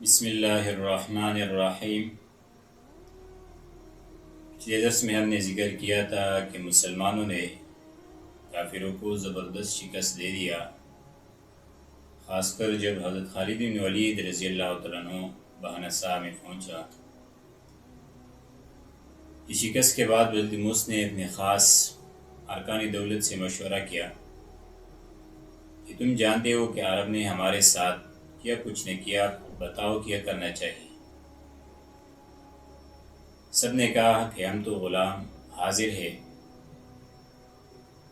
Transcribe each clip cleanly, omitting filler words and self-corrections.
بسم اللہ الرحمن الرحیم۔ پچھلے درس میں ہم نے ذکر کیا تھا کہ مسلمانوں نے کافروں کو زبردست شکست دے دیا، خاص کر جب حضرت خالد بن ولید رضی اللہ تعالیٰ عنہ بہنسا میں پہنچا۔ اس شکست کے بعد بلتموس نے اپنے خاص ارکان دولت سے مشورہ کیا کہ تم جانتے ہو کہ عرب نے ہمارے ساتھ کیا کچھ نے کیا، بتاؤ کیا کرنا چاہیے۔ سب نے کہا کہ ہم تو غلام حاضر ہے،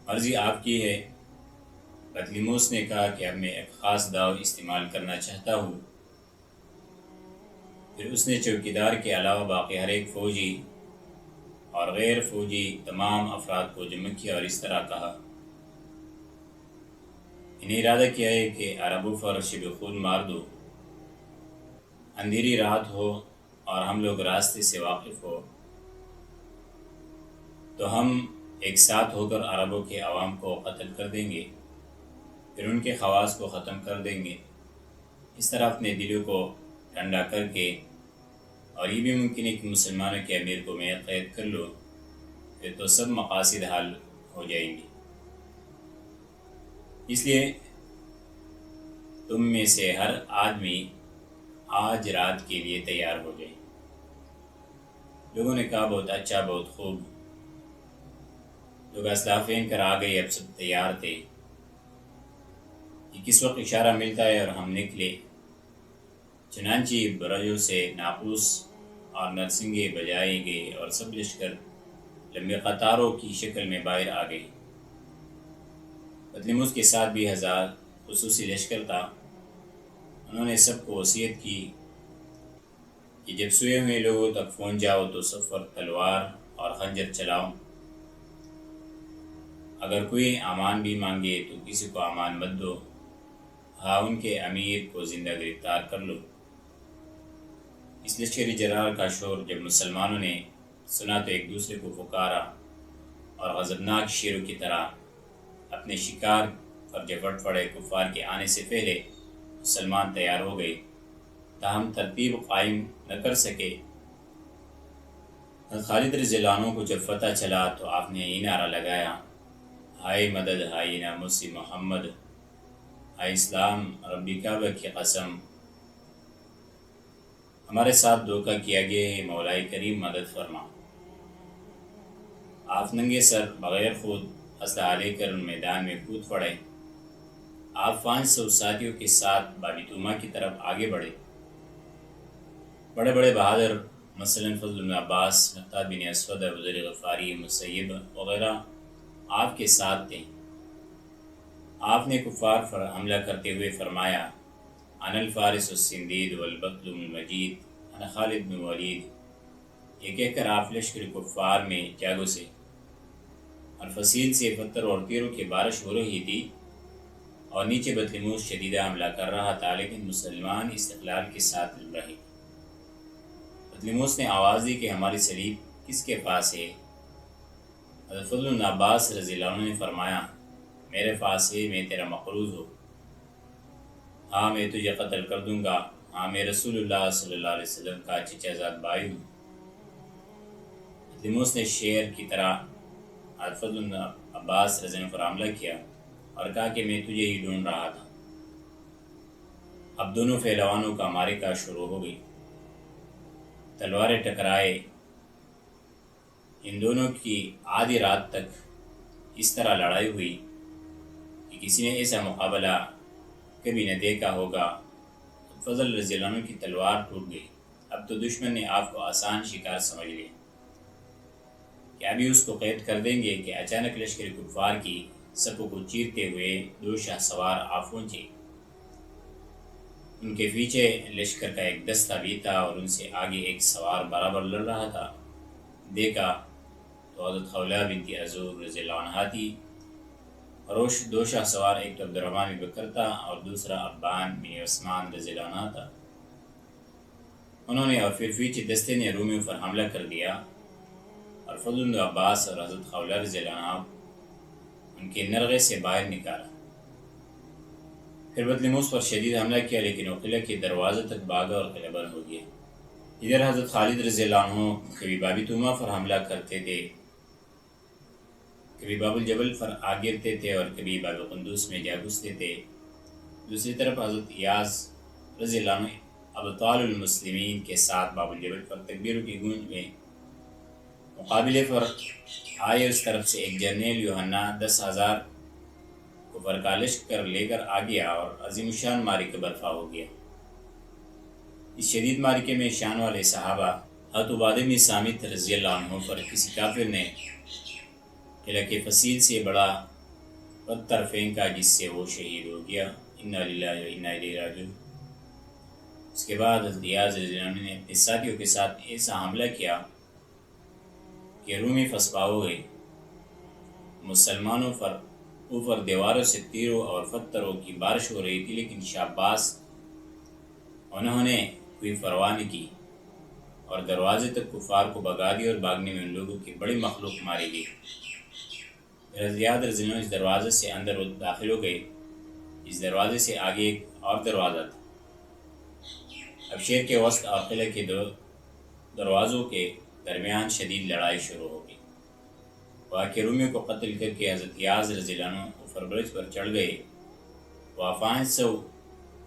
مرضی آپ کی ہے۔ بطلیموس نے کہا کہ اب میں ایک خاص داؤ استعمال کرنا چاہتا ہوں۔ پھر اس نے چوکیدار کے علاوہ باقی ہر ایک فوجی اور غیر فوجی تمام افراد کو جمع کیا اور اس طرح کہا، انہیں ارادہ کیا ہے کہ عربوں پر شب خون مار دو، اندھیری رات ہو اور ہم لوگ راستے سے واقف ہو تو ہم ایک ساتھ ہو کر عربوں کے عوام کو قتل کر دیں گے، پھر ان کے خواص کو ختم کر دیں گے۔ اس طرح اپنے دلوں کو ٹھنڈا کر کے، اور یہ بھی ممکن ہے کہ مسلمانوں کے امیر کو میں قید کر لو، پھر تو سب مقاصد حل ہو جائیں گے۔ اس لیے تم میں سے ہر آدمی آج رات کے لیے تیار ہو جائے۔ لوگوں نے کہا بہت اچھا، بہت خوب۔ لوگ اسلحہ پہن کر آ گئے، اب سب تیار تھے کہ کس وقت اشارہ ملتا ہے اور ہم نکلے۔ چنانچہ برجوں سے ناقوس اور نرسنگے بجائے گئے اور سب لشکر لمبے قطاروں کی شکل میں باہر آ گئے۔ بطلیموس کے ساتھ بھی 1000 خصوصی لشکر تھا۔ انہوں نے سب کو وصیت کی کہ جب سوئے ہوئے لوگوں تک پہنچ جاؤ تو سب پر تلوار اور خنجر چلاؤ، اگر کوئی امان بھی مانگے تو کسی کو امان مت دو، ہاں ان کے امیر کو زندہ گرفتار کر لو۔ اس لشکری جرار کا شور جب مسلمانوں نے سنا تو ایک دوسرے کو پکارا اور غضبناک شیروں کی طرح اپنے شکار پر جھپٹ پڑے۔ کفار کے آنے سے پہلے مسلمان تیار ہو گئے، تاہم ترتیب قائم نہ کر سکے۔ خالد رضی اللہ عنہ کو جب فتح چلا تو آپ نے یہ نعرہ لگایا، ہائے مدد، ہائے ناموس محمد، ہائے اسلام، ربی کعبہ کی قسم، ہمارے ساتھ دھوکہ کیا گیا ہے، مولا کریم مدد فرما۔ آپ ننگے سر بغیر خود اسلحہ لے کر میدان میں کود پڑے۔ آپ 500 ساتھیوں کے ساتھ بابی توما کی طرف آگے بڑھے۔ بڑے بڑے بہادر مثلاً فضل بن عباس، مقداد بن اسود، ابو ذر غفاری، مسیب وغیرہ آپ کے ساتھ تھے۔ آپ نے کفار پر حملہ کرتے ہوئے فرمایا، انا الفارس السندید والبطل المجید، انا خالد بن ولید۔ یہ کہہ کر آپ لشکر کفار میں جا گھسے اور فصیل سے پتھر اور تیروں کی بارش ہو رہی تھی، اور نیچے بطلیموس شدیدہ حملہ کر رہا تھا، لیکن مسلمان استقلال کے ساتھ لڑ رہے۔ بطلیموس نے آواز دی کہ ہماری صلیب کس کے پاس ہے؟ حضرت فضل بن عباس رضی اللہ عنہ نے فرمایا، میرے پاس ہے، میں تیرا مقروض ہوں، ہاں میں تجھے قتل کر دوں گا، ہاں میں رسول اللہ صلی اللہ علیہ وسلم کا چچا زاد بھائی ہوں۔ بطلیموس نے شیر کی طرح حضرت فضل بن عباس رضی اللہ عنہ پر حملہ کیا اور کہا کہ میں تجھے ہی ڈھونڈ رہا تھا۔ اب دونوں پہلوانوں کا معرکہ شروع ہو گئی، تلواریں ٹکرائے۔ ان دونوں کی آدھی رات تک اس طرح لڑائی ہوئی کہ کسی نے ایسا مقابلہ کبھی نہ دیکھا ہوگا۔ فضل رضی اللہ عنہ کی تلوار ٹوٹ گئی۔ اب تو دشمن نے آپ کو آسان شکار سمجھ لیا کہ ابھی اس کو قید کر دیں گے کہ اچانک لشکر کفار کی صفوں کو چیرتے ہوئے 2 شاہ سوار آ پہنچے۔ ان کے پیچھے لشکر کا ایک دستہ بھی تھا اور ان سے آگے ایک سوار برابر لڑ رہا تھا۔ دیکھا تو حضرت خولہ بنت عزور رضی اللہ عنہا تھی، اور 2 شاہ سوار، ایک تو عبد الرحمن بن بکر تھا اور دوسرا عبان بن عثمان رضی اللہ عنہ تھا۔ انہوں نے اور پھر پیچھے دستے نے رومیوں پر حملہ کر دیا اور فضل بن عباس اور حضرت خولہ رضی اللہ عنہ ان کے نرغے سے باہر نکالا۔ پھر بطلیموس پر شدید حملہ کیا، لیکن وہ قلعہ کے دروازے تک بھاگا اور قلعہ بند ہو گیا۔ ادھر حضرت خالد رضی اللہ عنہ کبھی بابی توما پر حملہ کرتے تھے، کبھی باب الجبل پر آ گرتے تھے اور کبھی باب قندوز میں جا گھستے تھے۔ دوسری طرف حضرت ایاز رضی اللہ عنہ ابطال المسلمین کے ساتھ باب الجبل پر تکبیروں کی گونج میں مقابلے پر آئے۔ اس طرف سے ایک جرنیل یوحنا 10,000 کو فرقہ لشکر لے کر آ گیا اور عظیم الشان معرکہ برپا ہو گیا۔ اس شدید معرکے میں شان والے صحابہ حضرت عبادہ بن صامت رضی اللہ عنہ پر کسی کافر نے قلعہ کے فصیل سے بڑا پتھر پھینکا، جس سے وہ شہید ہو گیا۔ انا للہ و انا الیہ راجعون۔ اس کے بعد حضرت ایاز رضی اللہ عنہ نے اپنے ساتھیوں کے ساتھ ایسا حملہ کیا کہ رومی فسپا ہو گئے۔ مسلمانوں پر اوپر دیواروں سے تیروں اور پتھروں کی بارش ہو رہی تھی، لیکن شاباش انہوں نے کوئی پرواہ نہیں کی اور دروازے تک کفار کو بھگا دیا اور بھاگنے میں ان لوگوں کی بڑی مخلوق ماری گئی۔ حضرت ایاز رضی اللہ عنہ اس دروازے سے اندر داخل ہو گئے۔ اس دروازے سے آگے ایک اور دروازہ تھا۔ اب شہر کے وسط اور قلعے کے دو دروازوں کے درمیان شدید لڑائی شروع ہو گئی۔ وہاں کے رومیوں کو قتل کر کے حضرت ایاز رضی اللہ عنہ اوپر برج پر چڑھ گئے۔ وہ 500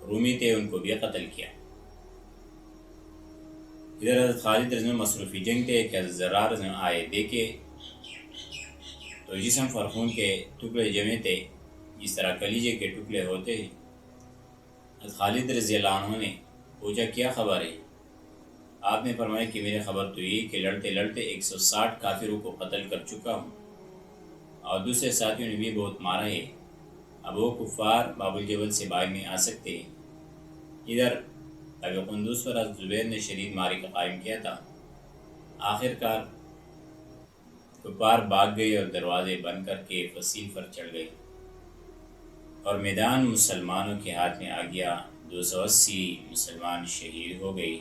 رومی تھے، ان کو بھی قتل کیا۔ ادھر حضرت خالد رضی اللہ عنہ مصروفی جنگ تھے کہ حضرت زرار رضی اللہ عنہ آئے، دیکھے تو جسم پر خون کے ٹکڑے جمے تھے جس طرح کلیجے کے ٹکڑے ہوتے ہیں۔ حضرت خالد رضی اللہ عنہ نے پوچھا کیا خبر ہے؟ آپ نے فرمایا کہ میری خبر تو یہ کہ لڑتے لڑتے 160 کافروں کو قتل کر چکا ہوں اور دوسرے ساتھیوں نے بھی بہت مارا ہے۔ اب وہ کفار باب الجبل سے باہر نہیں آ سکتے۔ ادھر باب قندوز پر حضرت زبیر نے شدید معرکہ قائم کیا تھا۔ آخر کار کفار بھاگ گئے اور دروازے بند کر کے فصیل پر چڑھ گئے اور میدان مسلمانوں کے ہاتھ میں آ گیا۔ 280 مسلمان شہید ہو گئے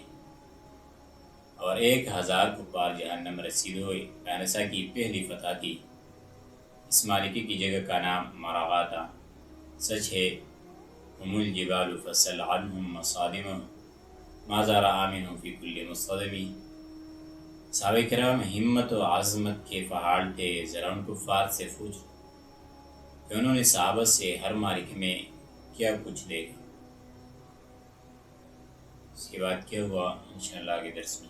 اور 1000 کفار جہنم رسید ہوئے۔ کانسا کی پہلی فتح تھی۔ اس معرکے کی جگہ کا نام مراغا تھا۔ سچ ہے ہم الجبال فسل عنہم مصادم ما زار آمن فی کل مصطدم۔ صحابہ کرام ہمت و عظمت کے پہاڑ تھے، ذرا ان کفار سے پوچھ کہ انہوں نے صحابہ سے ہر معرکے میں کیا کچھ دیکھا۔ اس کے بعد کیا ہوا انشاءاللہ آگے درس میں